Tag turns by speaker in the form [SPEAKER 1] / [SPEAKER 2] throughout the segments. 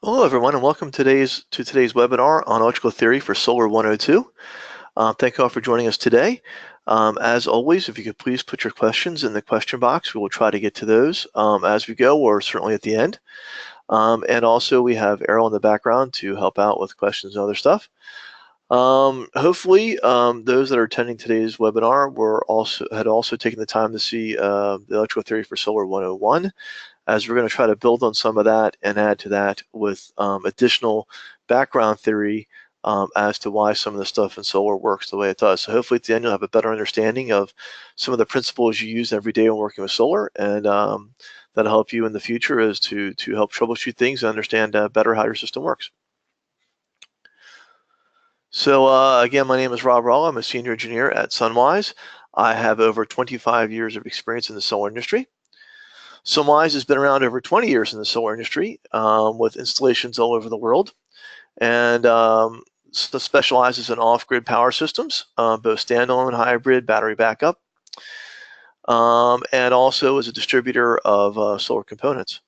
[SPEAKER 1] Hello, everyone, and welcome to today's webinar on electrical theory for Solar 102. Thank you all for joining us today. As always, if you could please put your questions in the question box, we will try to get to those as we go, or certainly at the end. And also, we have Errol in the background to help out with questions and other stuff. Hopefully, those that are attending today's webinar had also taken the time to see the electrical theory for Solar 101. As we're going to try to build on some of that and add to that with additional background theory as to why some of the stuff in solar works the way it does. So hopefully at the end you'll have a better understanding of some of the principles you use every day when working with solar, and that'll help you in the future as to help troubleshoot things and understand better how your system works. So again, my name is Rob Rall. I'm a senior engineer at Sunwise. I have over 25 years of experience in the solar industry. Sunwise has been around over 20 years in the solar industry with installations all over the world, and specializes in off-grid power systems, both standalone, hybrid, battery backup, and also is a distributor of solar components.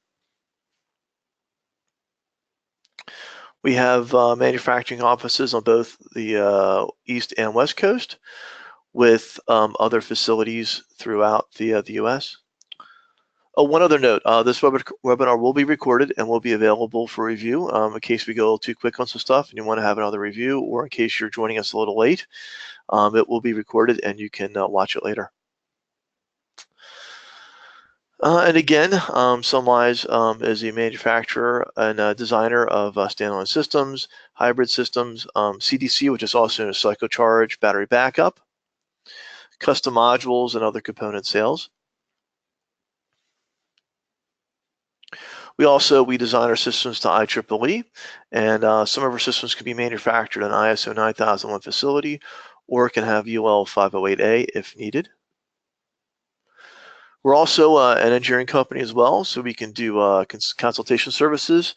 [SPEAKER 1] We have manufacturing offices on both the East and West Coast, with other facilities throughout the U.S. Oh, one other note, this webinar will be recorded and will be available for review in case we go too quick on some stuff and you want to have another review, or in case you're joining us a little late. It will be recorded and you can watch it later. And again, Sunwise is a manufacturer and designer of standalone systems, hybrid systems, CDC, which is also a cycle charge, battery backup, custom modules, and other component sales. We design our systems to IEEE, and some of our systems can be manufactured in ISO 9001 facility, or can have UL 508A if needed. We're also an engineering company as well, so we can do consultation services,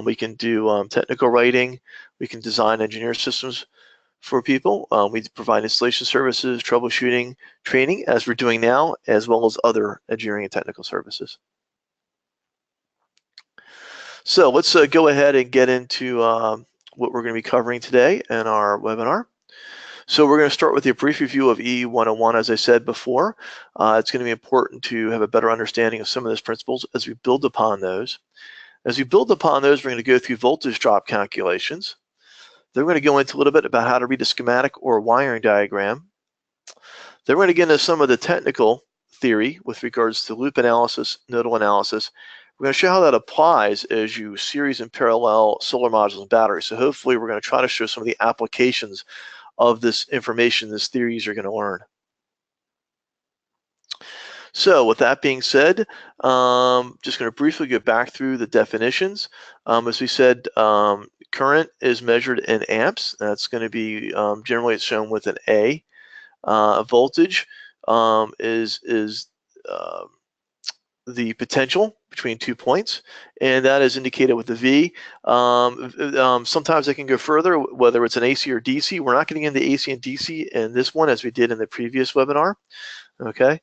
[SPEAKER 1] we can do technical writing, we can design engineer systems for people. We provide installation services, troubleshooting, training, as we're doing now, as well as other engineering and technical services. So let's go ahead and get into what we're going to be covering today in our webinar. So we're going to start with a brief review of EE101, as I said before. It's going to be important to have a better understanding of some of those principles as we build upon those. As we build upon those, we're going to go through voltage drop calculations. Then we're going to go into a little bit about how to read a schematic or wiring diagram. Then we're going to get into some of the technical theory with regards to loop analysis, nodal analysis. We're going to show how that applies as you series and parallel solar modules and batteries. So hopefully we're going to try to show some of the applications of this information, this theories you're going to learn. So with that being said, just going to briefly go back through the definitions. As we said, current is measured in amps. That's going to be generally it's shown with an A. Voltage is the potential between 2 points, and that is indicated with the V. Sometimes they can go further, whether it's an AC or DC. We're not getting into AC and DC in this one as we did in the previous webinar, okay?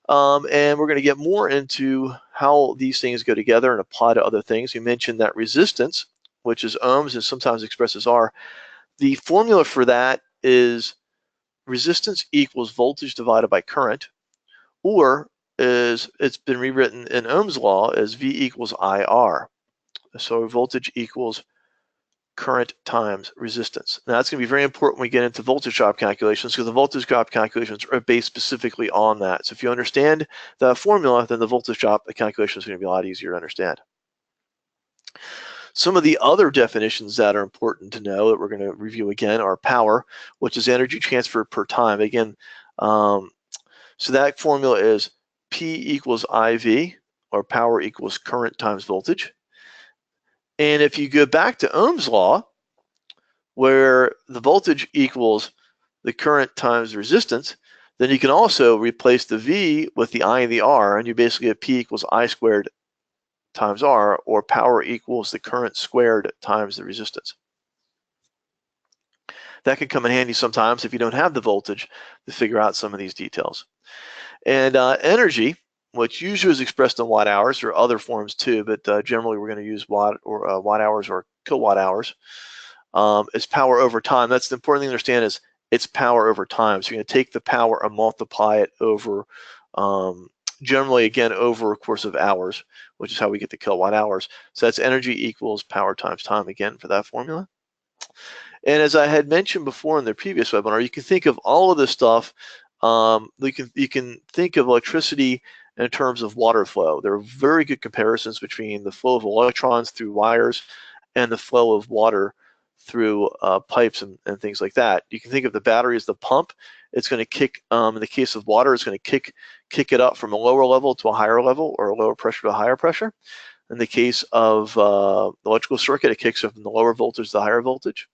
[SPEAKER 1] And we're going to get more into how these things go together and apply to other things. We mentioned that resistance, which is ohms and sometimes expressed as R. The formula for that is resistance equals voltage divided by current, or it's been rewritten in Ohm's law as V equals IR. So voltage equals current times resistance. Now that's going to be very important when we get into voltage drop calculations, because the voltage drop calculations are based specifically on that. So if you understand that formula, then the voltage drop calculation is going to be a lot easier to understand. Some of the other definitions that are important to know that we're going to review again are power, which is energy transferred per time. Again, so that formula is P equals IV, or power equals current times voltage. And if you go back to Ohm's law, where the voltage equals the current times resistance, then you can also replace the V with the I and the R, and you basically get P equals I squared times R, or power equals the current squared times the resistance. That can come in handy sometimes if you don't have the voltage to figure out some of these details. And energy which usually is expressed in watt hours. There are other forms too, but generally we're going to use watt hours or kilowatt hours. Is power over time. That's the important thing to understand, is it's power over time. So you're going to take the power and multiply it over, generally again over a course of hours, which is how we get the kilowatt hours. So that's energy equals power times time again for that formula. And as I had mentioned before in the previous webinar, you can think of all of this stuff. You can think of electricity in terms of water flow. There are very good comparisons between the flow of electrons through wires and the flow of water through pipes and things like that. You can think of the battery as the pump. It's going to kick, in the case of water, it's going to kick it up from a lower level to a higher level, or a lower pressure to a higher pressure. In the case of the electrical circuit, it kicks up from the lower voltage to the higher voltage.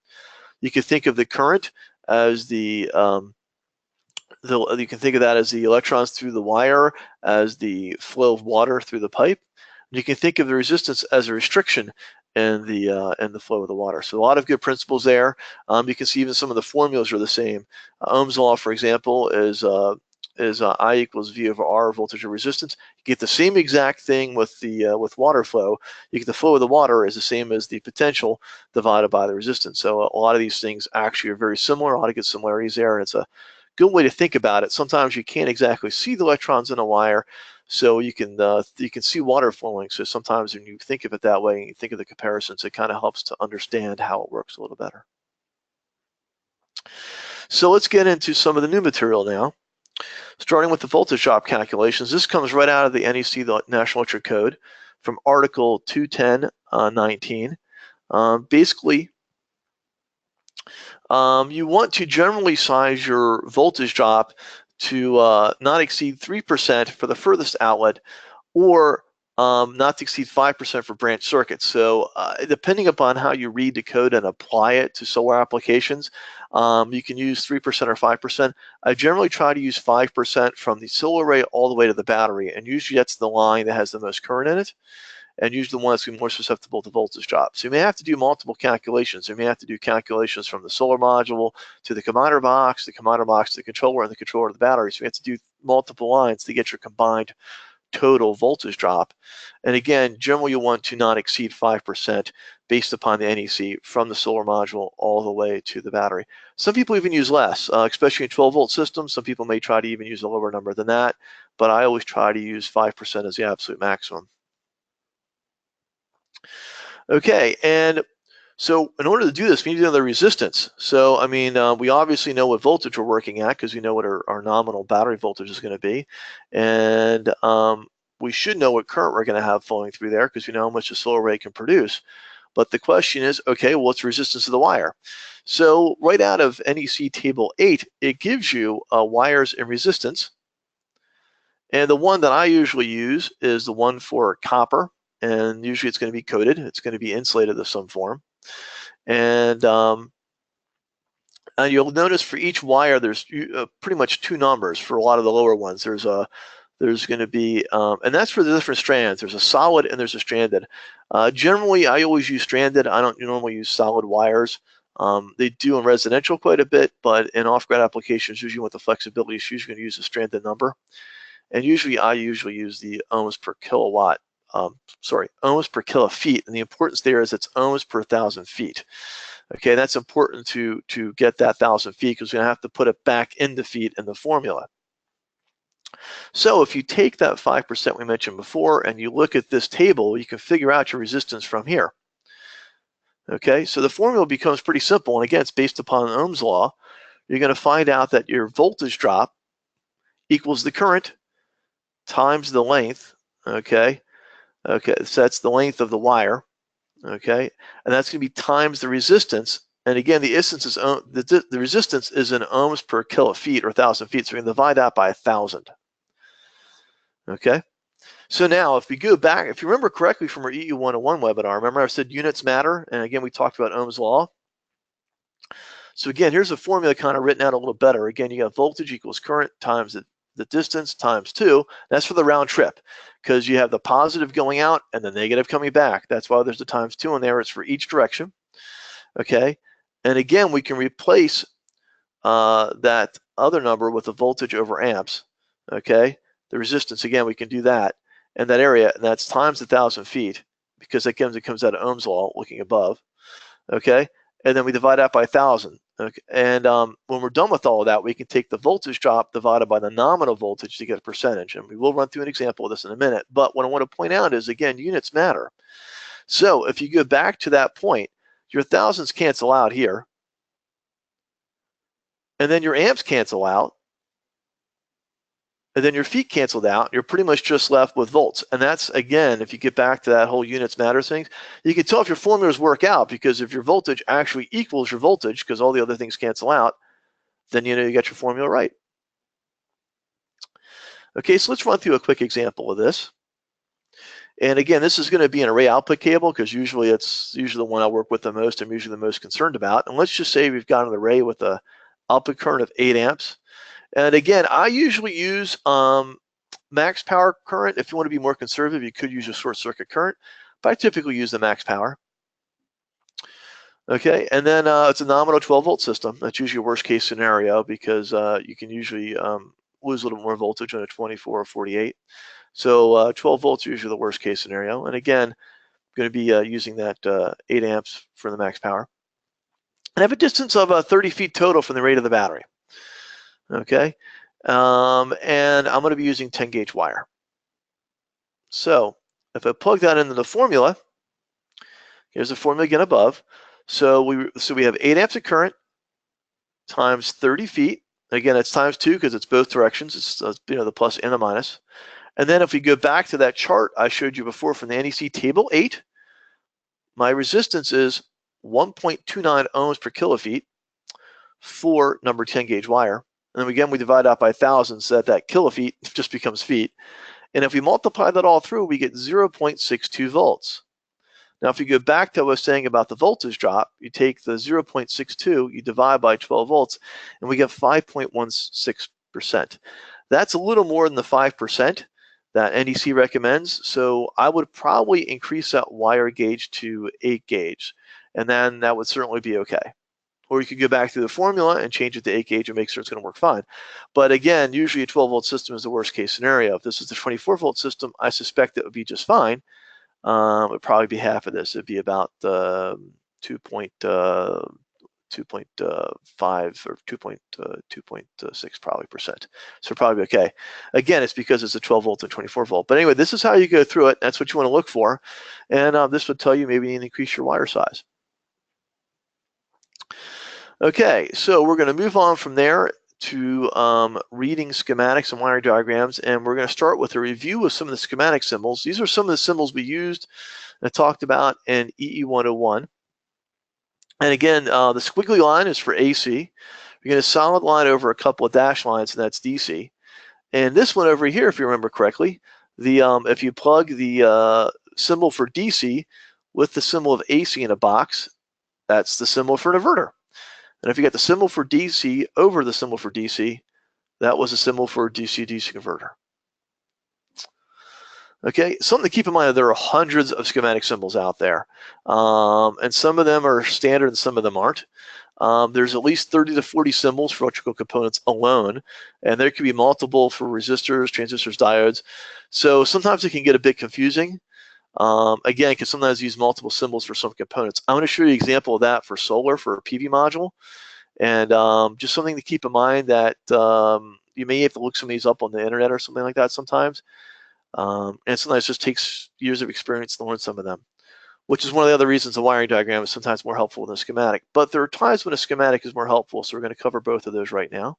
[SPEAKER 1] You can think of the current as you can think of that as the electrons through the wire, as the flow of water through the pipe. You can think of the resistance as a restriction in the flow of the water. So a lot of good principles there. You can see even some of the formulas are the same. Ohm's law, for example, is I equals V over R, voltage or resistance. You get the same exact thing with water flow. You get the flow of the water is the same as the potential divided by the resistance. So a lot of these things actually are very similar. A lot of good similarities there, and it's a good way to think about it. Sometimes you can't exactly see the electrons in a wire, so you can see water flowing. So sometimes when you think of it that way, and you think of the comparisons, it kind of helps to understand how it works a little better. So let's get into some of the new material now. Starting with the voltage drop calculations, this comes right out of the NEC, the National Electric Code, from Article 210.19. Basically, you want to generally size your voltage drop to not exceed 3% for the furthest outlet, or not to exceed 5% for branch circuits. So depending upon how you read the code and apply it to solar applications, you can use 3% or 5%. I generally try to use 5% from the solar array all the way to the battery, and usually that's the line that has the most current in it, and usually the one that's going to be more susceptible to voltage drop. So you may have to do multiple calculations. You may have to do calculations from the solar module to the combiner box to the controller, and the controller to the battery. So you have to do multiple lines to get your combined total voltage drop. And again, generally you want to not exceed 5% based upon the NEC from the solar module all the way to the battery. Some people even use less, especially in 12-volt systems. Some people may try to even use a lower number than that, but I always try to use 5% as the absolute maximum. Okay, and so in order to do this, we need to know the resistance. So, I mean, we obviously know what voltage we're working at because we know what our nominal battery voltage is going to be. And we should know what current we're going to have flowing through there because we know how much the solar array can produce. But the question is, okay, well, what's the resistance of the wire? So right out of NEC Table 8, it gives you wires and resistance. And the one that I usually use is the one for copper. And usually it's going to be coated. It's going to be insulated of some form. And you'll notice for each wire, there's pretty much two numbers for a lot of the lower ones. There's going to be, and that's for the different strands. There's a solid and there's a stranded. Generally, I always use stranded. I don't normally use solid wires. They do in residential quite a bit, but in off-grid applications, usually with the flexibility, it's usually going to use a stranded number. And usually, I usually use the ohms per kilowatt. Ohms per kilofeet, and the importance there is it's ohms per 1,000 feet. Okay, that's important to get that 1,000 feet because we're going to have to put it back into feet in the formula. So if you take that 5% we mentioned before and you look at this table, you can figure out your resistance from here. Okay, so the formula becomes pretty simple, and again, it's based upon Ohm's law. You're going to find out that your voltage drop equals the current times the length. Okay, so that's the length of the wire. Okay, and that's going to be times the resistance. And again, the resistance is in ohms per kilofeet or 1,000 feet. So we're going to divide that by 1,000. Okay, so now if we go back, if you remember correctly from our EE101 webinar, remember I said units matter, and again we talked about Ohm's law. So again, here's a formula kind of written out a little better. Again, you got voltage equals current times the distance times 2. That's for the round trip because you have the positive going out and the negative coming back. That's why there's the times 2 in there. It's for each direction. Okay, and again, we can replace that other number with the voltage over amps. Okay, the resistance, again, we can do that in that area, and that's times 1,000 feet, because it comes out of Ohm's law, looking above, okay? And then we divide that by 1,000. Okay? And when we're done with all of that, we can take the voltage drop divided by the nominal voltage to get a percentage. And we will run through an example of this in a minute. But what I want to point out is, again, units matter. So if you go back to that point, your thousands cancel out here, and then your amps cancel out, and then your feet canceled out. You're pretty much just left with volts. And that's, again, if you get back to that whole units matter thing, you can tell if your formulas work out, because if your voltage actually equals your voltage, because all the other things cancel out, then you know you got your formula right. Okay, so let's run through a quick example of this. And again, this is going to be an array output cable, because usually it's the one I work with the most, I'm usually the most concerned about. And let's just say we've got an array with a output current of 8 amps. And again, I usually use max power current. If you want to be more conservative, you could use a short circuit current, but I typically use the max power. Okay, and then it's a nominal 12-volt system. That's usually a worst case scenario, because you can usually lose a little more voltage on a 24 or 48. So 12 volts is usually the worst case scenario. And again, I'm going to be using that 8 amps for the max power. And I have a distance of 30 feet total from the rate of the battery. Okay, and I'm going to be using 10 gauge wire. So if I plug that into the formula, here's the formula again above. So we have 8 amps of current times 30 feet. Again, it's times 2 because it's both directions. It's the plus and the minus. And then if we go back to that chart I showed you before from the NEC table 8, my resistance is 1.29 ohms per kilofeet for number 10 gauge wire. And then again, we divide out by 1,000 so that kilofeet just becomes feet. And if we multiply that all through, we get 0.62 volts. Now, if you go back to what I was saying about the voltage drop, you take the 0.62, you divide by 12 volts, and we get 5.16%. That's a little more than the 5% that NEC recommends. So I would probably increase that wire gauge to 8 gauge, and then that would certainly be okay. Or you could go back to the formula and change it to 8 gauge and make sure it's going to work fine. But again, usually a 12-volt system is the worst case scenario. If this is the 24-volt system, I suspect it would be just fine. It would probably be half of this. It'd be about 2.5 or 2.6 probably percent. So probably okay. Again, it's because it's a 12-volt and 24-volt. But anyway, this is how you go through it. That's what you want to look for. And this would tell you maybe you need to increase your wire size. Okay, so we're going to move on from there to reading schematics and wiring diagrams, and we're going to start with a review of some of the schematic symbols. These are some of the symbols we used and talked about in EE101. And again, the squiggly line is for AC. We're going to solid line over a couple of dash lines, and that's DC. And this one over here, if you remember correctly, if you plug the symbol for DC with the symbol of AC in a box, that's the symbol for an inverter. And if you get the symbol for DC over the symbol for DC, that was a symbol for a DC-DC converter. Okay, something to keep in mind, there are hundreds of schematic symbols out there. And some of them are standard and some of them aren't. There's at least 30 to 40 symbols for electrical components alone, and there could be multiple for resistors, transistors, diodes. So sometimes it can get a bit confusing. Again, because sometimes use multiple symbols for some components. I'm going to show you an example of that for solar, for a PV module. And just something to keep in mind that you may have to look some of these up on the internet or something like that sometimes. And sometimes it just takes years of experience to learn some of them, which is one of the other reasons the wiring diagram is sometimes more helpful than a schematic. But there are times when a schematic is more helpful, so we're going to cover both of those right now.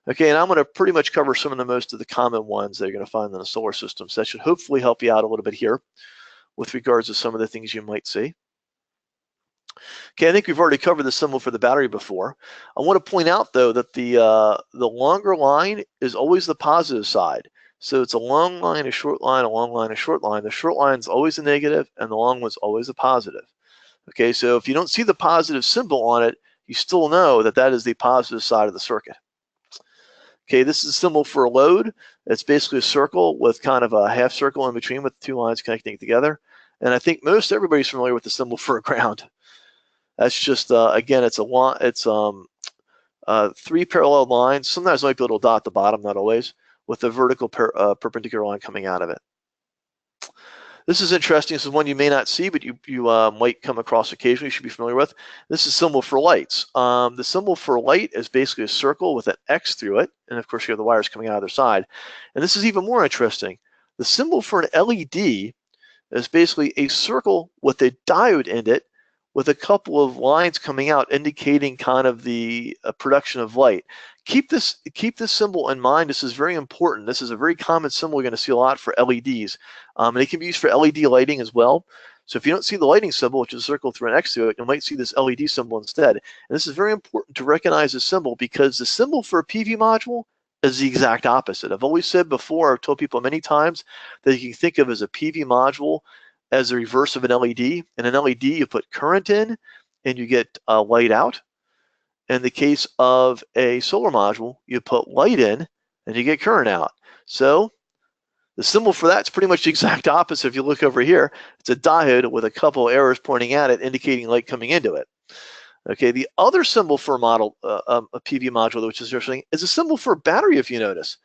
[SPEAKER 1] Okay, and I'm going to pretty much cover some of the most of the common ones that you're going to find in the solar system. So that should hopefully help you out a little bit here with regards to some of the things you might see. Okay, I think we've already covered the symbol for the battery before. I want to point out, though, that the longer line is always the positive side. So it's a long line, a short line, a long line, a short line. The short line is always a negative, and the long one's always a positive. Okay, so if you don't see the positive symbol on it, you still know that that is the positive side of the circuit. Okay, this is a symbol for a load. It's basically a circle with kind of a half circle in between with two lines connecting together. And I think most everybody's familiar with the symbol for a ground. That's just, again, it's three parallel lines. Sometimes it might be a little dot at the bottom, not always, with a vertical perpendicular line coming out of it. This is interesting. This is one you may not see, but you might come across occasionally. You should be familiar with. This is a symbol for lights. The symbol for light is basically a circle with an X through it, and of course you have the wires coming out of their side. And this is even more interesting. The symbol for an LED is basically a circle with a diode in it, with a couple of lines coming out indicating kind of the production of light. Keep this symbol in mind. This is very important. This is a very common symbol you're going to see a lot for LEDs. And it can be used for LED lighting as well. So if you don't see the lighting symbol, which is a circle through an X through it, you might see this LED symbol instead. And this is very important to recognize the symbol, because the symbol for a PV module is the exact opposite. I've always said before, I've told people many times, that you can think of as a PV module as the reverse of an LED. In an LED, you put current in and you get light out. In the case of a solar module, you put light in and you get current out. So the symbol for that's pretty much the exact opposite. If you look over here, it's a diode with a couple of arrows pointing at it, indicating light coming into it. Okay, the other symbol for a PV module, which is interesting, is a symbol for a battery. If you notice,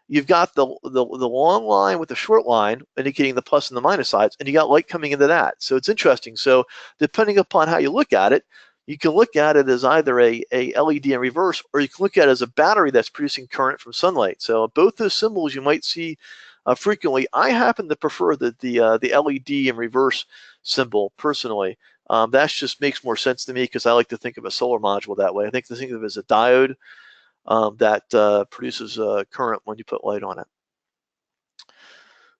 [SPEAKER 1] you've got the long line with the short line indicating the plus and the minus sides, and you got light coming into that. So it's interesting. So depending upon how you look at it, you can look at it as either a LED in reverse, or you can look at it as a battery that's producing current from sunlight. So both those symbols you might see frequently. I happen to prefer the LED in reverse symbol personally. That just makes more sense to me, because I like to think of a solar module that way. I think to think of it as a diode that produces current when you put light on it.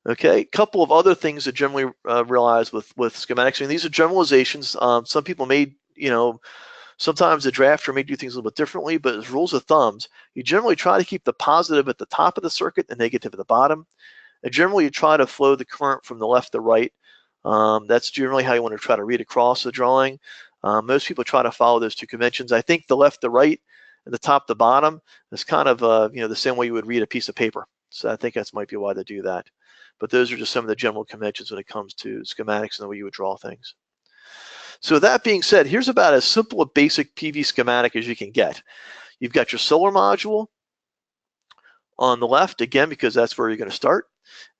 [SPEAKER 1] Okay, a couple of other things that generally realize with schematics. I mean, these are generalizations. Some people may, sometimes the drafter may do things a little bit differently, but as rules of thumbs, you generally try to keep the positive at the top of the circuit and the negative at the bottom. And generally, you try to flow the current from the left to right. That's generally how you want to try to read across the drawing. Most people try to follow those two conventions. I think the left to right and the top to bottom is kind of the same way you would read a piece of paper. So I think that might be why they do that. But those are just some of the general conventions when it comes to schematics and the way you would draw things. So that being said, here's about as simple a basic PV schematic as you can get. You've got your solar module on the left, again, because that's where you're going to start.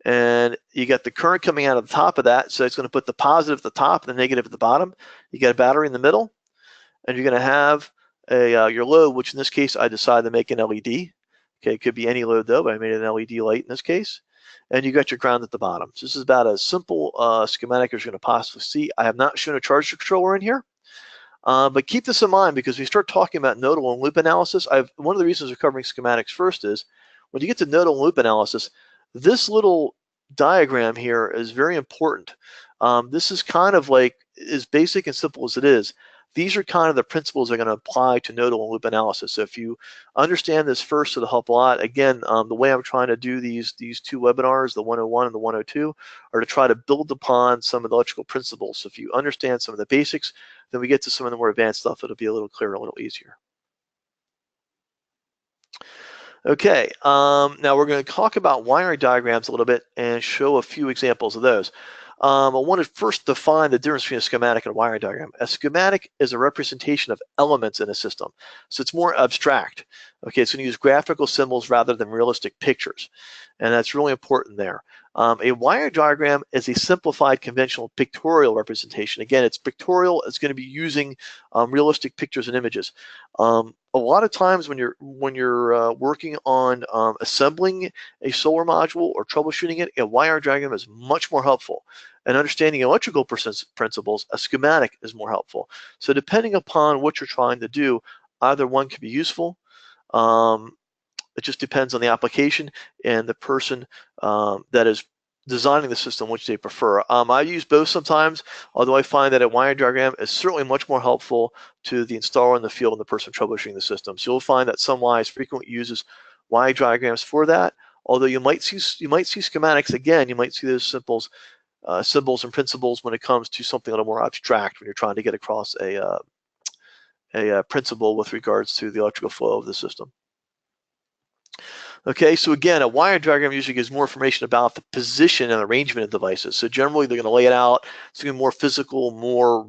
[SPEAKER 1] And you got the current coming out of the top of that, so it's going to put the positive at the top and the negative at the bottom. You got a battery in the middle, and you're going to have your load, which in this case I decided to make an LED. Okay, it could be any load though, but I made an LED light in this case. And you got your ground at the bottom. So this is about as simple schematic as you're going to possibly see. I have not shown a charge controller in here, but keep this in mind, because we start talking about nodal and loop analysis. One of the reasons we're covering schematics first is when you get to nodal and loop analysis, this little diagram here is very important. This is kind of like as basic and simple as it is. These are kind of the principles that are going to apply to nodal and loop analysis. So if you understand this first, it'll help a lot. Again, the way I'm trying to do these two webinars, the 101 and the 102, are to try to build upon some of the electrical principles. So if you understand some of the basics, then we get to some of the more advanced stuff. It'll be a little clearer, a little easier. Okay, now we're going to talk about wiring diagrams a little bit and show a few examples of those. I want to first define the difference between a schematic and a wiring diagram. A schematic is a representation of elements in a system, so it's more abstract. Okay, it's going to use graphical symbols rather than realistic pictures, and that's really important there. A wiring diagram is a simplified conventional pictorial representation. Again, it's pictorial. It's going to be using realistic pictures and images. A lot of times when you're working on assembling a solar module or troubleshooting it, a wiring diagram is much more helpful. And understanding electrical principles, a schematic is more helpful. So depending upon what you're trying to do, either one can be useful. It just depends on the application and the person that is designing the system, which they prefer. I use both sometimes, although I find that a wiring diagram is certainly much more helpful to the installer in the field and the person troubleshooting the system. So you'll find that some WISE frequently uses wiring diagrams for that. Although you might see schematics again, you might see those symbols and principles when it comes to something a little more abstract when you're trying to get across a principle with regards to the electrical flow of the system. Okay, so again, a wiring diagram usually gives more information about the position and arrangement of devices. So generally, they're going to lay it out. It's going to be more physical, more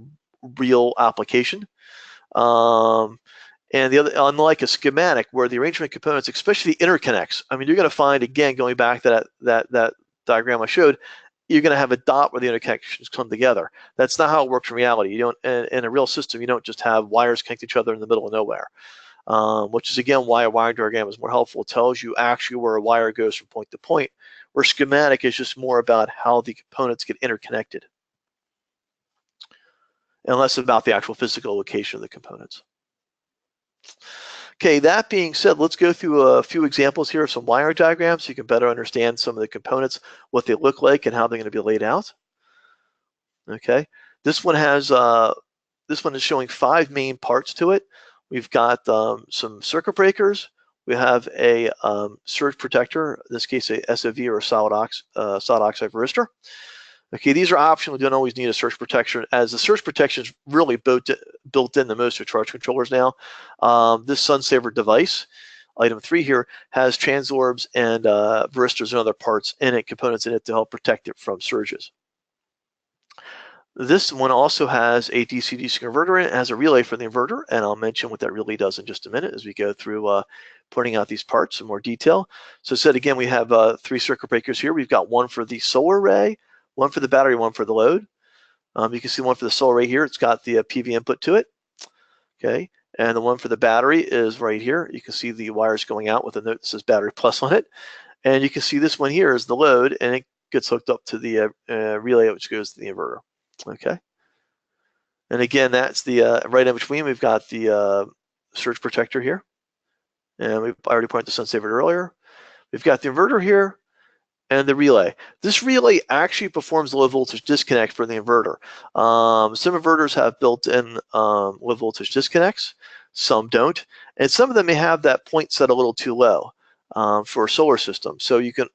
[SPEAKER 1] real application. And the other, unlike a schematic where the arrangement components, especially the interconnects, I mean, you're going to find, again, going back to that diagram I showed, you're going to have a dot where the interconnections come together. That's not how it works in reality. You don't, in a real system, you don't just have wires connect each other in the middle of nowhere, which is, again, why a wiring diagram is more helpful. It tells you actually where a wire goes from point to point, where schematic is just more about how the components get interconnected and less about the actual physical location of the components. Okay, that being said, let's go through a few examples here of some wiring diagrams so you can better understand some of the components, what they look like, and how they're going to be laid out. Okay, this one has this one is showing 5 main parts to it. We've got some circuit breakers. We have a surge protector, in this case a SOV or a solid oxide resistor. Okay, these are optional. You don't always need a surge protection, as the surge protection is really built in most of charge controllers now. This SunSaver device, item 3 here, has transorbs and varistors and other parts in it, components in it to help protect it from surges. This one also has a DC-DC converter in it. It has a relay for the inverter, and I'll mention what that relay does in just a minute as we go through pointing out these parts in more detail. So said again, we have 3 circuit breakers here. We've got one for the solar array, one for the battery, one for the load. You can see one for the solar array here. It's got the PV input to it. Okay, and the one for the battery is right here. You can see the wires going out with a note that says battery plus on it. And you can see this one here is the load, and it gets hooked up to the relay, which goes to the inverter. Okay, and again, that's the right in between. We've got the surge protector here, and we've already pointed the SunSaver earlier. We've got the inverter here and the relay. This relay actually performs the low voltage disconnect for the inverter. Some inverters have built-in low voltage disconnects, some don't, and some of them may have that point set a little too low for a solar system. So you can,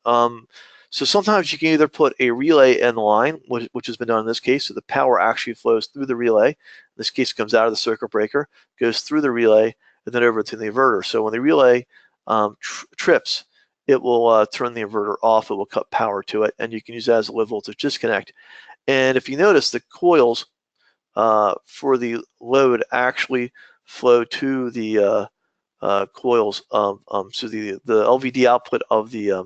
[SPEAKER 1] so sometimes you can either put a relay in the line, which has been done in this case, so the power actually flows through the relay. In this case, it comes out of the circuit breaker, goes through the relay, and then over to the inverter. So when the relay trips, it will turn the inverter off. It will cut power to it, and you can use that as a low voltage disconnect. And if you notice, the coils for the load actually flow to the coils. So the LVD output of the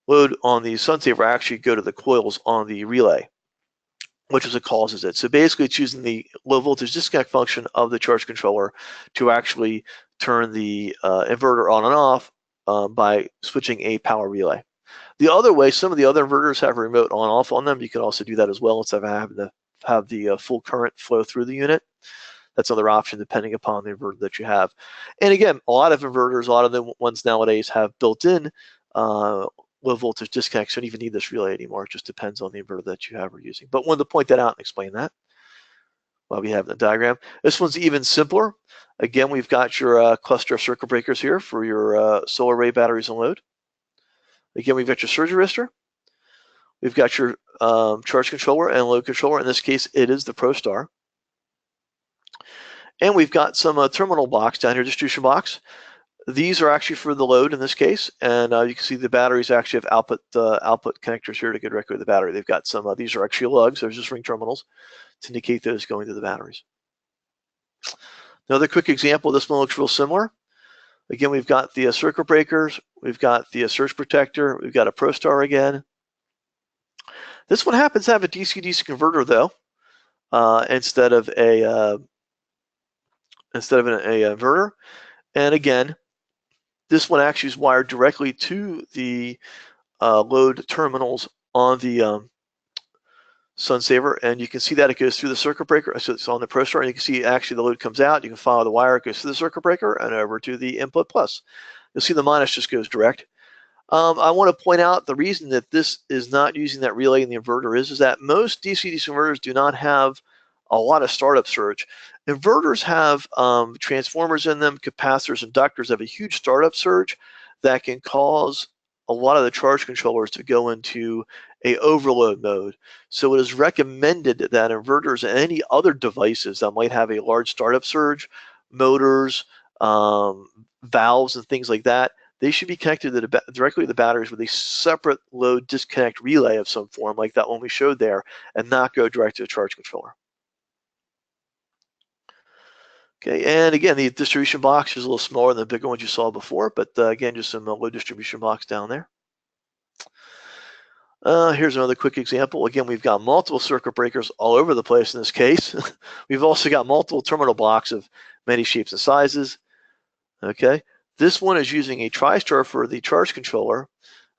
[SPEAKER 1] load on the SunSaver actually go to the coils on the relay, which is what causes it. So basically, it's using the low voltage disconnect function of the charge controller to actually turn the inverter on and off by switching a power relay. The other way, some of the other inverters have a remote on-off on them. You can also do that as well instead of having to have the full current flow through the unit. That's another option depending upon the inverter that you have. And again, a lot of inverters, a lot of the ones nowadays have built-in low voltage disconnects. You don't even need this relay anymore. It just depends on the inverter that you have or using. But wanted to point that out and explain that while we have the diagram. This one's even simpler. Again, we've got your cluster of circuit breakers here for your solar array batteries and load. Again, we've got your surge resistor. We've got your charge controller and load controller. In this case, it is the ProStar. And we've got some terminal blocks down here, distribution blocks. These are actually for the load in this case, and you can see the batteries actually have output connectors here to go directly to the battery. They've got some, these are actually lugs, there's just ring terminals to indicate those going to the batteries. Another quick example, this one looks real similar. Again, we've got the circuit breakers, we've got the surge protector, we've got a ProStar again. This one happens to have a DC-DC converter though, instead of an inverter. And again, this one actually is wired directly to the load terminals on the SunSaver, and you can see that it goes through the circuit breaker. So it's on the ProStar, and you can see actually the load comes out. You can follow the wire, it goes through the circuit breaker and over to the input plus. You'll see the minus just goes direct. I want to point out the reason that this is not using that relay in the inverter is that most DC-DC inverters do not have a lot of startup surge. Inverters have transformers in them, capacitors, inductors have a huge startup surge that can cause a lot of the charge controllers to go into a overload mode. So it is recommended that inverters and any other devices that might have a large startup surge, motors, valves, and things like that, they should be connected to directly to the batteries with a separate load disconnect relay of some form, like that one we showed there, and not go direct to the charge controller. Okay, and again, the distribution box is a little smaller than the bigger ones you saw before, but again, just some low distribution box down there. Here's another quick example. Again, we've got multiple circuit breakers all over the place in this case. We've also got multiple terminal blocks of many shapes and sizes. Okay, this one is using a TriStar for the charge controller.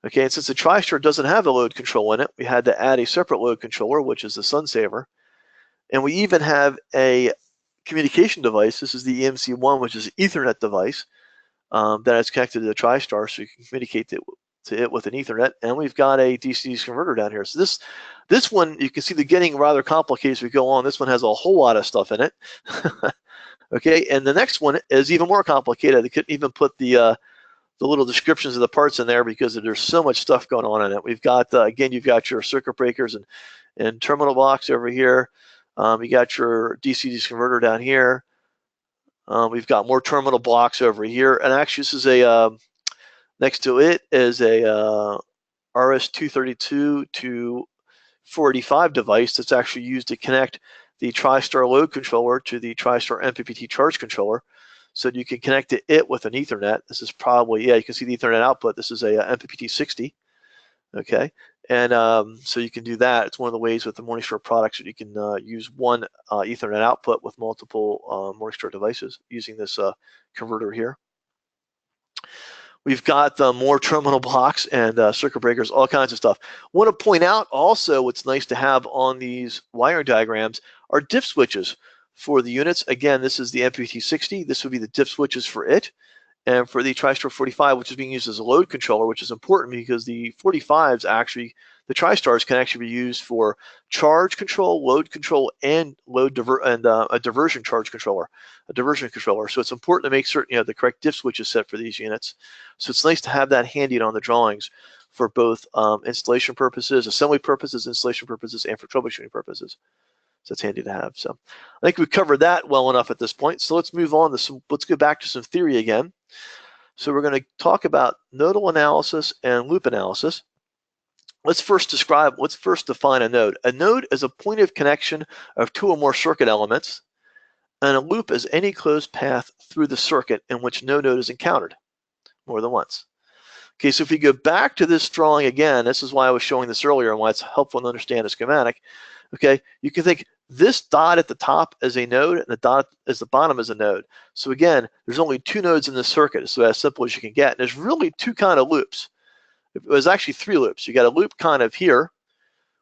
[SPEAKER 1] Okay, and since the TriStar doesn't have a load control in it, we had to add a separate load controller, which is the sun saver. And we even have a communication device. This is the EMC1, which is an Ethernet device that is connected to the TriStar, so you can communicate to it with an Ethernet. And we've got a DC-DC converter down here. So this one, you can see the getting rather complicated as we go on. This one has a whole lot of stuff in it. Okay, and the next one is even more complicated. They couldn't even put the little descriptions of the parts in there because there's so much stuff going on in it. We've got, again, you've got your circuit breakers and terminal blocks over here. You got your DC-DC converter down here. We've got more terminal blocks over here. And actually, this is a, next to it is a RS-232 to 485 device that's actually used to connect the TriStar load controller to the TriStar MPPT charge controller. So you can connect it with an Ethernet. This is probably, yeah, you can see the Ethernet output. This is a MPPT 60. Okay, and so you can do that. It's one of the ways with the Morningstar products that you can use one Ethernet output with multiple Morningstar devices using this converter here. We've got more terminal blocks and circuit breakers, all kinds of stuff. Want to point out also what's nice to have on these wiring diagrams are diff switches for the units. Again, this is the MPPT 60. This would be the diff switches for it. And for the TriStar 45, which is being used as a load controller, which is important because the 45s actually, the TriStars can actually be used for charge control, load control, and a diversion charge controller, a diversion controller. So it's important to make certain you have the correct diff switches set for these units. So it's nice to have that handy on the drawings for both installation purposes, assembly purposes, installation purposes, and for troubleshooting purposes. So it's handy to have. So I think we've covered that well enough at this point. So let's move on to some, let's go back to some theory again. So we're going to talk about nodal analysis and loop analysis. Let's first define a node. A node is a point of connection of two or more circuit elements, and a loop is any closed path through the circuit in which no node is encountered more than once. Okay, so if we go back to this drawing again, this is why I was showing this earlier and why it's helpful to understand a schematic. Okay, you can think this dot at the top is a node and the dot at the bottom is a node. So again, there's only two nodes in this circuit, so as simple as you can get. And there's really two kind of loops. It was actually three loops. You got a loop kind of here,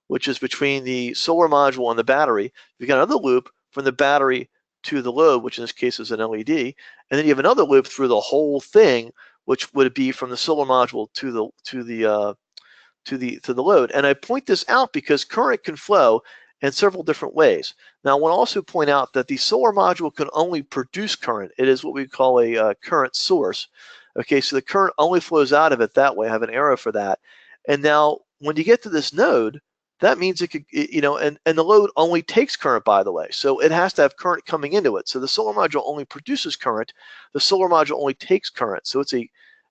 [SPEAKER 1] which is between the solar module and the battery. You got another loop from the battery to the load, which in this case is an LED. And then you have another loop through the whole thing, which would be from the solar module to the load. And I point this out because current can flow in several different ways. Now, I want to also point out that the solar module can only produce current. It is what we call a current source. Okay, so the current only flows out of it that way. I have an arrow for that. And now, when you get to this node, that means it could, you know, and the load only takes current, by the way. So it has to have current coming into it. So the solar module only produces current. The solar module only takes current. So it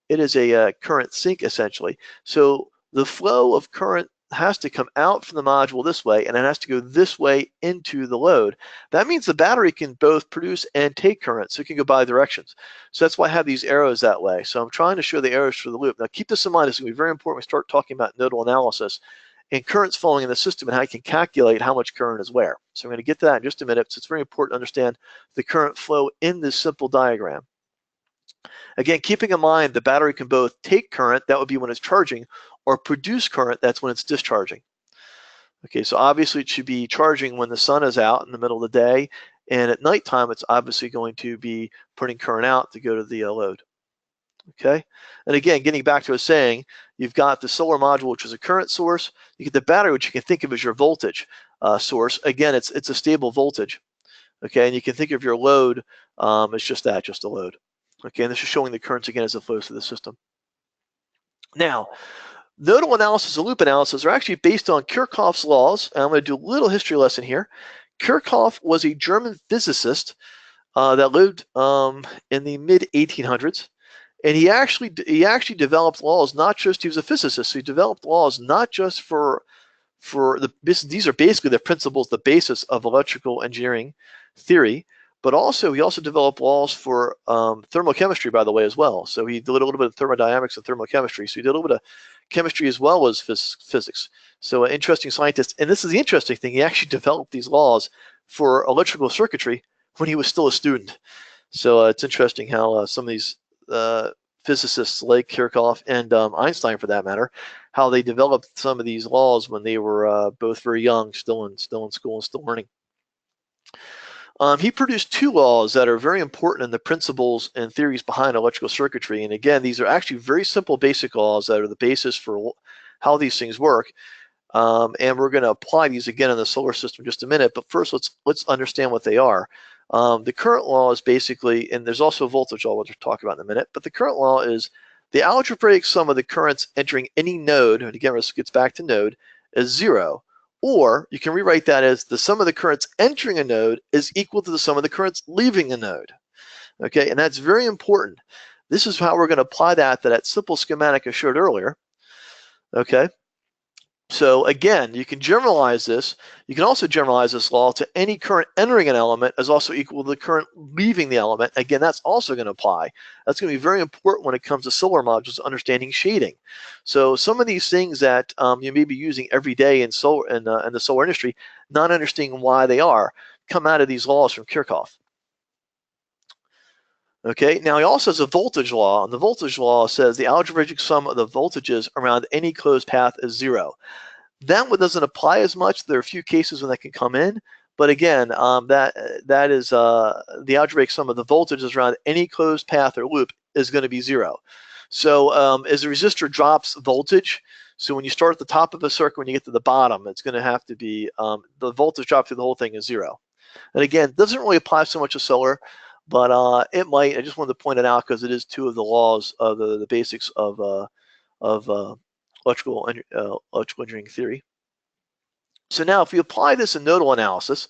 [SPEAKER 1] is a current sink, essentially. So the flow of current has to come out from the module this way, and it has to go this way into the load. That means the battery can both produce and take current, so it can go by directions. So that's why I have these arrows that way. So I'm trying to show the arrows for the loop. Now keep this in mind, it's going to be very important when we start talking about nodal analysis and currents flowing in the system and how you can calculate how much current is where. So I'm going to get to that in just a minute. So it's very important to understand the current flow in this simple diagram. Again, keeping in mind the battery can both take current, that would be when it's charging, or produce current, that's when it's discharging. Okay, so obviously it should be charging when the sun is out in the middle of the day, and at nighttime it's obviously going to be putting current out to go to the load. Okay, and again, getting back to what I was saying, you've got the solar module, which is a current source. You get the battery, which you can think of as your voltage source. Again, it's a stable voltage. Okay, and you can think of your load as just that, just a load. Okay, and this is showing the currents again as it flows through the system. Now, nodal analysis and loop analysis are actually based on Kirchoff's laws. And I'm going to do a little history lesson here. Kirchoff was a German physicist that lived in the mid-1800s. And he actually developed laws, not just, he was a physicist, so he developed laws not just for these are basically the principles, the basis of electrical engineering theory, But also, he also developed laws for thermochemistry, by the way, as well. So he did a little bit of thermodynamics and thermochemistry. So he did a little bit of chemistry as well as physics. So an interesting scientist. And this is the interesting thing. He actually developed these laws for electrical circuitry when he was still a student. So it's interesting how some of these physicists like Kirchoff and Einstein, for that matter, how they developed some of these laws when they were both very young, still in school and still learning. He produced two laws that are very important in the principles and theories behind electrical circuitry. And again, these are actually very simple basic laws that are the basis for how these things work. And we're going to apply these again in the solar system in just a minute. But first, let's understand what they are. The current law is basically, and there's also a voltage law, which we'll talk about in a minute. But the current law is the algebraic sum of the currents entering any node, and again, this gets back to node, is 0. Or you can rewrite that as the sum of the currents entering a node is equal to the sum of the currents leaving a node. Okay, and that's very important. This is how we're going to apply that to that simple schematic I showed earlier. Okay, so again, you can generalize this. You can also generalize this law to any current entering an element is also equal to the current leaving the element. Again, that's also going to apply. That's going to be very important when it comes to solar modules, understanding shading. So some of these things that you may be using every day in solar in the solar industry, not understanding why they are, come out of these laws from Kirchoff. Okay, now he also has a voltage law, and the voltage law says the algebraic sum of the voltages around any closed path is 0. That one doesn't apply as much. There are a few cases when that can come in, but again, that is the algebraic sum of the voltages around any closed path or loop is going to be 0. So as the resistor drops voltage, so when you start at the top of a circuit, when you get to the bottom, it's going to have to be the voltage drop through the whole thing is 0. And again, it doesn't really apply so much to solar, but it might. I just wanted to point it out because it is two of the laws of the basics of electrical engineering theory. So now if we apply this in nodal analysis,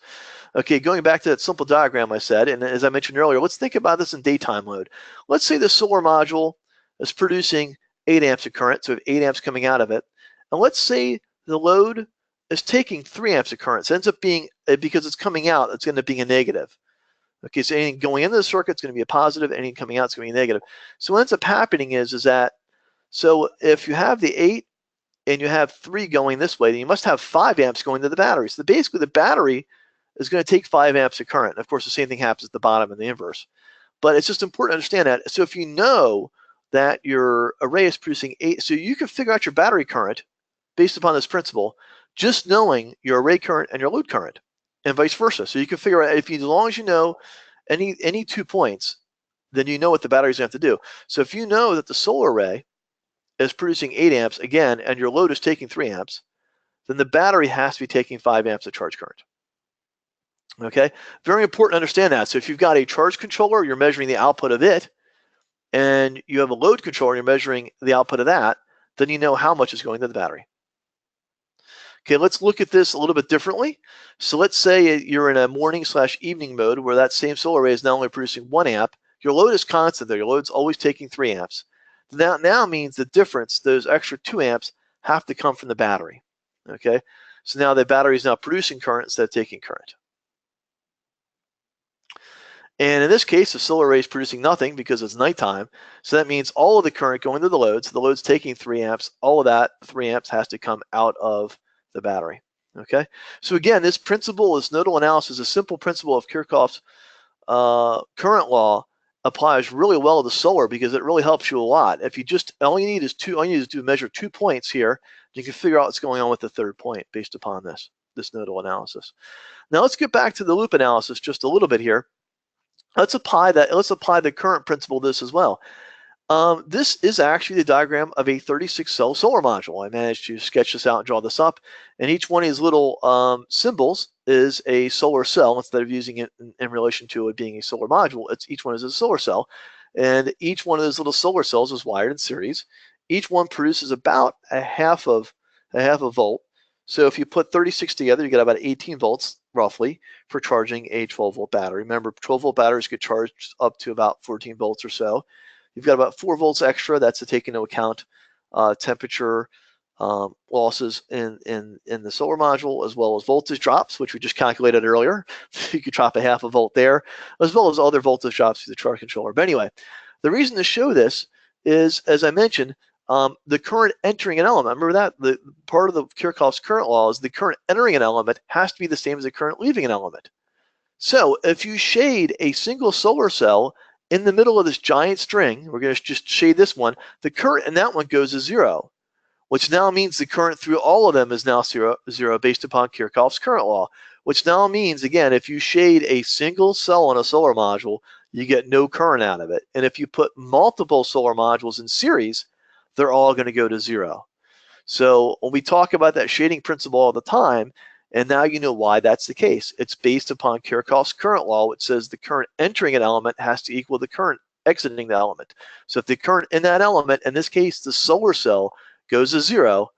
[SPEAKER 1] okay, going back to that simple diagram I said, and as I mentioned earlier, let's think about this in daytime load. Let's say the solar module is producing 8 amps of current, so we have 8 amps coming out of it. And let's say the load is taking 3 amps of current. So it ends up being, because it's coming out, it's going to be a negative. Okay, so anything going into the circuit is going to be a positive, anything coming out is going to be a negative. So what ends up happening is that, so if you have the 8 and you have 3 going this way, then you must have 5 amps going to the battery. So basically the battery is going to take 5 amps of current. And of course, the same thing happens at the bottom in the inverse. But it's just important to understand that. So if you know that your array is producing 8, so you can figure out your battery current based upon this principle, just knowing your array current and your load current, and vice versa. So you can figure out, as long as you know any 2 points, then you know what the battery's going to have to do. So if you know that the solar array is producing 8 amps again, and your load is taking 3 amps, then the battery has to be taking 5 amps of charge current. Okay, very important to understand that. So if you've got a charge controller, you're measuring the output of it, and you have a load controller, you're measuring the output of that, then you know how much is going to the battery. Okay, let's look at this a little bit differently. So let's say you're in a morning/evening mode where that same solar array is not only producing 1 amp, your load is constant there. Your load's always taking 3 amps. That now means the difference, those extra 2 amps, have to come from the battery. Okay, so now the battery is now producing current instead of taking current. And in this case, the solar array is producing nothing because it's nighttime. So that means all of the current going to the load, so the load's taking 3 amps, all of that 3 amps has to come out of the battery. Okay, so again, this principle, this nodal analysis, a simple principle of Kirchoff's current law, applies really well to solar because it really helps you a lot. If you just, all you need is to measure 2 points here, you can figure out what's going on with the third point based upon this nodal analysis. Now let's get back to the loop analysis just a little bit here. Let's apply the current principle to this as well. This is actually the diagram of a 36-cell solar module. I managed to sketch this out and draw this up, and each one of these little symbols is a solar cell. Instead of using it in relation to it being a solar module, each one is a solar cell, and each one of those little solar cells is wired in series. Each one produces about a half a volt. So if you put 36 together, you get about 18 volts roughly for charging a 12-volt battery. Remember, 12-volt batteries get charged up to about 14 volts or so. You've got about 4 volts extra. That's to take into account temperature, losses in the solar module, as well as voltage drops, which we just calculated earlier. You could drop a half a volt there, as well as other voltage drops through the charge controller. But anyway, the reason to show this is, as I mentioned, the current entering an element. Remember that the part of the Kirchoff's current law is the current entering an element has to be the same as the current leaving an element. So if you shade a single solar cell in the middle of this giant string, we're going to just shade this one, the current in that one goes to 0, which now means the current through all of them is now zero based upon Kirchoff's current law, which now means, again, if you shade a single cell on a solar module, you get no current out of it. And if you put multiple solar modules in series, they're all going to go to 0. So when we talk about that shading principle all the time, and now you know why that's the case. It's based upon Kirchoff's current law, which says the current entering an element has to equal the current exiting the element. So if the current in that element, in this case the solar cell, goes to 0,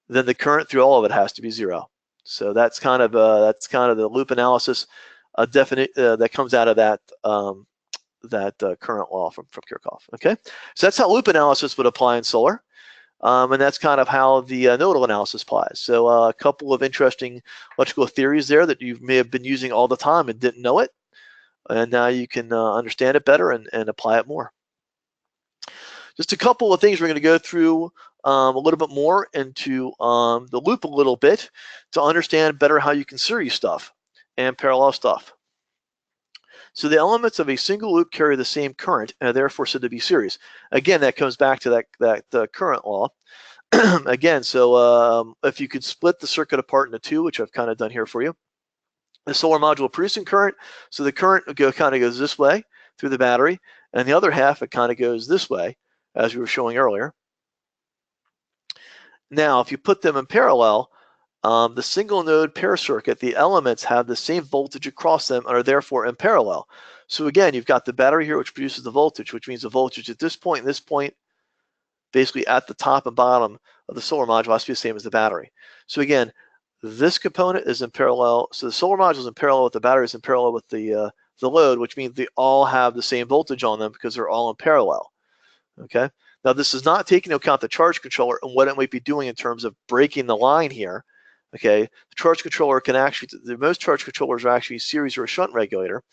[SPEAKER 1] then the current through all of it has to be 0. So that's kind of the loop analysis that comes out of that current law from Kirchoff. Okay, so that's how loop analysis would apply in solar. And that's kind of how the nodal analysis applies. So a couple of interesting electrical theories there that you may have been using all the time and didn't know it. And now you can understand it better and apply it more. Just a couple of things we're going to go through a little bit more into the loop a little bit to understand better how you can series stuff and parallel stuff. So the elements of a single loop carry the same current and are therefore said to be series. Again, that comes back to that current law. Again, so if you could split the circuit apart into two, which I've kind of done here for you, the solar module producing current, so the current kind of goes this way through the battery, and the other half, it kind of goes this way, as we were showing earlier. Now, if you put them in parallel, the single node pair circuit, the elements have the same voltage across them and are therefore in parallel. So again, you've got the battery here, which produces the voltage, which means the voltage at this point and this point, basically at the top and bottom of the solar module, has to be the same as the battery. So again, this component is in parallel. So the solar module is in parallel with the battery, is in parallel with the load, which means they all have the same voltage on them because they're all in parallel. Okay. Now this is not taking into account the charge controller and what it might be doing in terms of breaking the line here. Okay, the charge controller can actually, most charge controllers are actually series or a shunt regulator.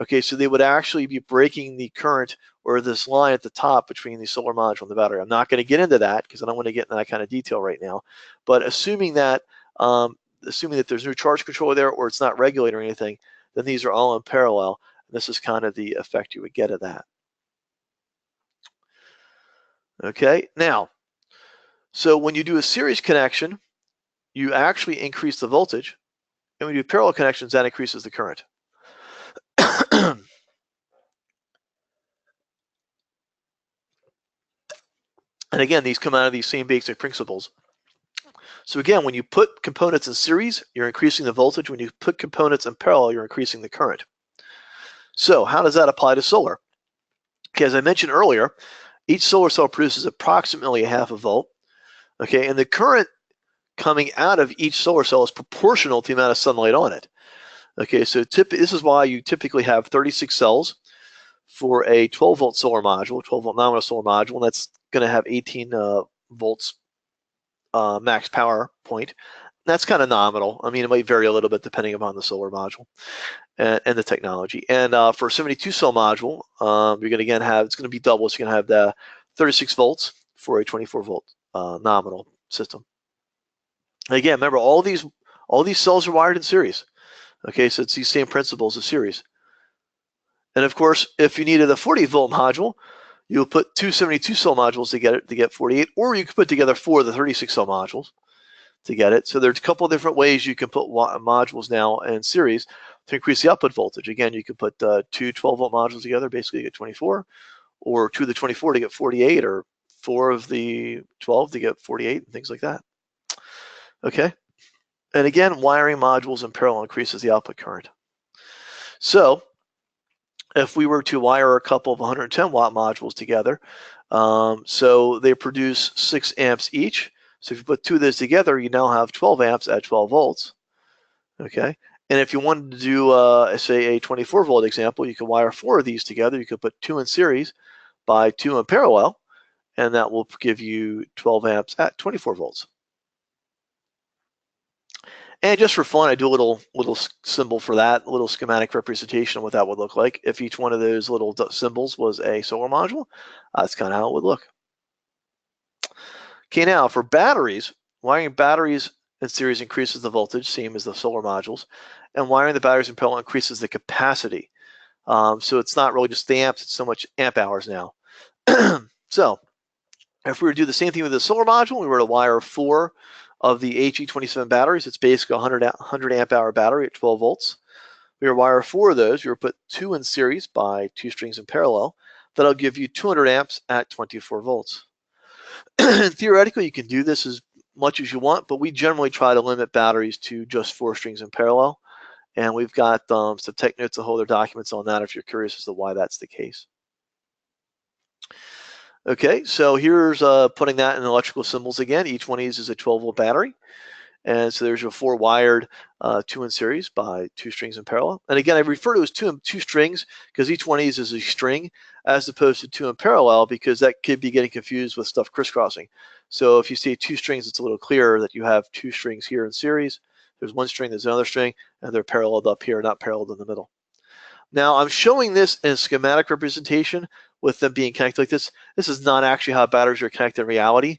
[SPEAKER 1] Okay, so they would actually be breaking the current or this line at the top between the solar module and the battery. I'm not going to get into that because I don't want to get into that kind of detail right now. But assuming that there's no charge controller there or it's not regulated or anything, then these are all in parallel. And this is kind of the effect you would get of that. Okay, now, so when you do a series connection, you actually increase the voltage, and when you do parallel connections, that increases the current. And again, these come out of these same basic principles. So again, when you put components in series, you're increasing the voltage. When you put components in parallel, you're increasing the current. So how does that apply to solar? Okay, as I mentioned earlier, each solar cell produces approximately a half a volt. Okay, and the current coming out of each solar cell is proportional to the amount of sunlight on it. Okay, so this is why you typically have 36 cells for a 12-volt solar module, 12-volt nominal solar module, and that's going to have 18 volts max power point. That's kind of nominal. I mean, it might vary a little bit depending upon the solar module and the technology. And for a 72-cell module, you're going to again have, it's going to be double. So you're going to have the 36 volts for a 24-volt nominal system. Again, remember all these cells are wired in series. Okay, so it's these same principles of series. And of course, if you needed a 40-volt module, you'll put two 72-cell modules to get 48, or you could put together 4 of the 36-cell modules to get it. So there's a couple of different ways you can put modules now in series to increase the output voltage. Again, you could put 2 12-volt modules together, basically to get 24, or 2 of the 24 to get 48, or 4 of the 12 to get 48, and things like that. Okay, and again, wiring modules in parallel increases the output current. So if we were to wire a couple of 110-watt modules together, so they produce 6 amps each. So if you put 2 of those together, you now have 12 amps at 12 volts. Okay, and if you wanted to do, say, a 24-volt example, you could wire 4 of these together. You could put 2 in series by 2 in parallel, and that will give you 12 amps at 24 volts. And just for fun, I do a little symbol for that, a little schematic representation of what that would look like. If each one of those little symbols was a solar module, that's kind of how it would look. Okay, now for batteries, wiring batteries in series increases the voltage, same as the solar modules, and wiring the batteries in parallel increases the capacity. So it's not really just the amps, it's so much amp hours now. So if we were to do the same thing with the solar module, we were to wire 4 of the HE27 batteries. It's basically a 100 amp hour battery at 12 volts. We were to wire 4 of those. We were to put 2 in series by 2 strings in parallel. That'll give you 200 amps at 24 volts. Theoretically, you can do this as much as you want, but we generally try to limit batteries to just 4 strings in parallel. And we've got some tech notes and holder documents on that if you're curious as to why that's the case. Okay, so here's putting that in electrical symbols again. Each one of these is a 12-volt battery. And so there's your 4 wired 2 in series by 2 strings in parallel. And again, I refer to as two strings because each one of these is a string as opposed to 2 in parallel, because that could be getting confused with stuff crisscrossing. So if you see 2 strings, it's a little clearer that you have 2 strings here in series. There's 1 string, there's another string, and they're paralleled up here, not paralleled in the middle. Now I'm showing this in a schematic representation with them being connected like this. This is not actually how batteries are connected in reality,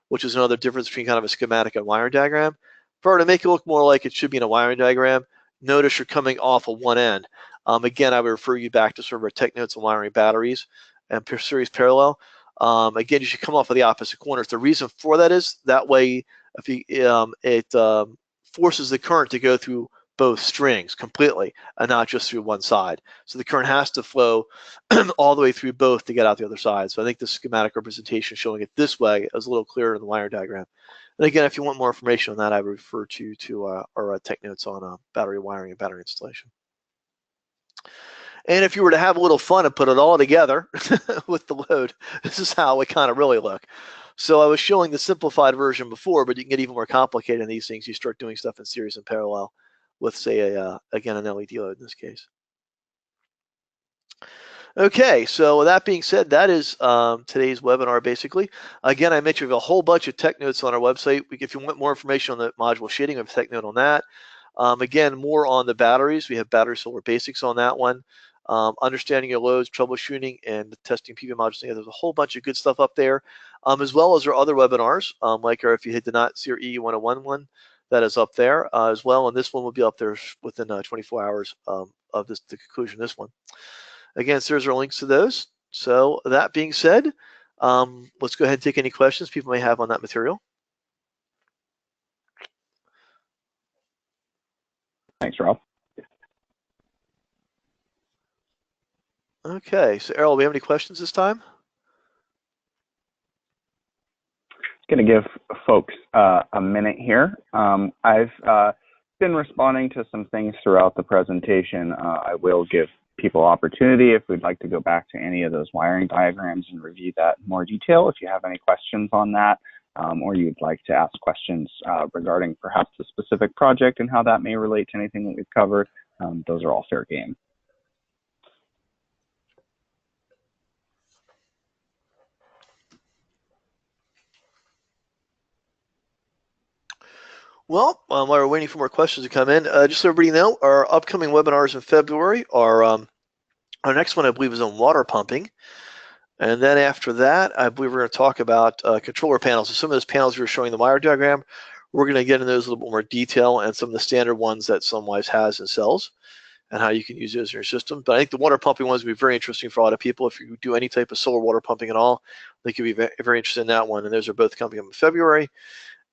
[SPEAKER 1] which is another difference between kind of a schematic and wiring diagram. To make it look more like it should be in a wiring diagram, notice you're coming off of one end. Again, I would refer you back to sort of our tech notes on wiring batteries and series parallel. Again, you should come off of the opposite corners. The reason for that is that way if you, it forces the current to go through both strings completely and not just through one side. So the current has to flow all the way through both to get out the other side. So I think the schematic representation showing it this way is a little clearer in the wiring diagram. And again, if you want more information on that, I would refer to our tech notes on battery wiring and battery installation. And if you were to have a little fun and put it all together with the load, this is how it kind of really look. So I was showing the simplified version before, but you can get even more complicated in these things. You start doing stuff in series and parallel with, say, again, an LED load in this case. Okay, so with that being said, that is today's webinar, basically. Again, I mentioned we have a whole bunch of tech notes on our website. If you want more information on the module shading, we have a tech note on that. Again, more on the batteries. We have battery solar basics on that one. Understanding your loads, troubleshooting, and testing PV modules. There's a whole bunch of good stuff up there, as well as our other webinars, like if you did not see our EE101 one, that is up there as well. And this one will be up there within 24 hours of the conclusion of this one. Again, so there's our links to those. So that being said, let's go ahead and take any questions people may have on that material.
[SPEAKER 2] Thanks, Rob.
[SPEAKER 1] Okay, so Errol, do we have any questions this time?
[SPEAKER 2] Going to give folks a minute here. I've been responding to some things throughout the presentation. I will give people opportunity if we'd like to go back to any of those wiring diagrams and review that in more detail. If you have any questions on that, or you'd like to ask questions regarding perhaps a specific project and how that may relate to anything that we've covered, those are all fair game.
[SPEAKER 1] Well, while we're waiting for more questions to come in, just so everybody know, our upcoming webinars in February are our next one, I believe, is on water pumping. And then after that, I believe we're going to talk about controller panels. So some of those panels you're showing the wire diagram, we're going to get into those a little bit more detail and some of the standard ones that Sunwise has and sells and how you can use those in your system. But I think the water pumping ones will be very interesting for a lot of people. If you do any type of solar water pumping at all, they could be very interested in that one. And those are both coming up in February.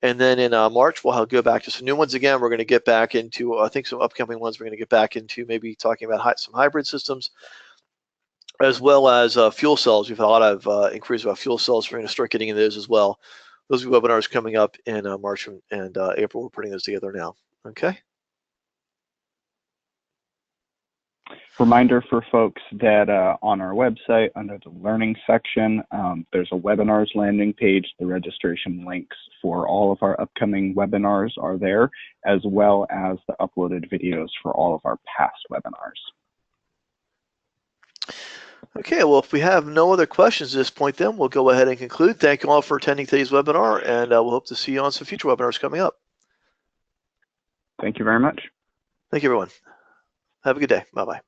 [SPEAKER 1] And then in March, we'll go back to some new ones again. We're going to get back into, I think, some upcoming ones. We're going to get back into maybe talking about some hybrid systems, as well as fuel cells. We've had a lot of inquiries about fuel cells. We're going to start getting into those as well. Those webinars coming up in March and April. We're putting those together now. Okay.
[SPEAKER 2] Reminder for folks that on our website, under the learning section, there's a webinars landing page. The registration links for all of our upcoming webinars are there, as well as the uploaded videos for all of our past webinars.
[SPEAKER 1] Okay, well, if we have no other questions at this point, then we'll go ahead and conclude. Thank you all for attending today's webinar, and we'll hope to see you on some future webinars coming up.
[SPEAKER 2] Thank you very much.
[SPEAKER 1] Thank you, everyone. Have a good day. Bye-bye.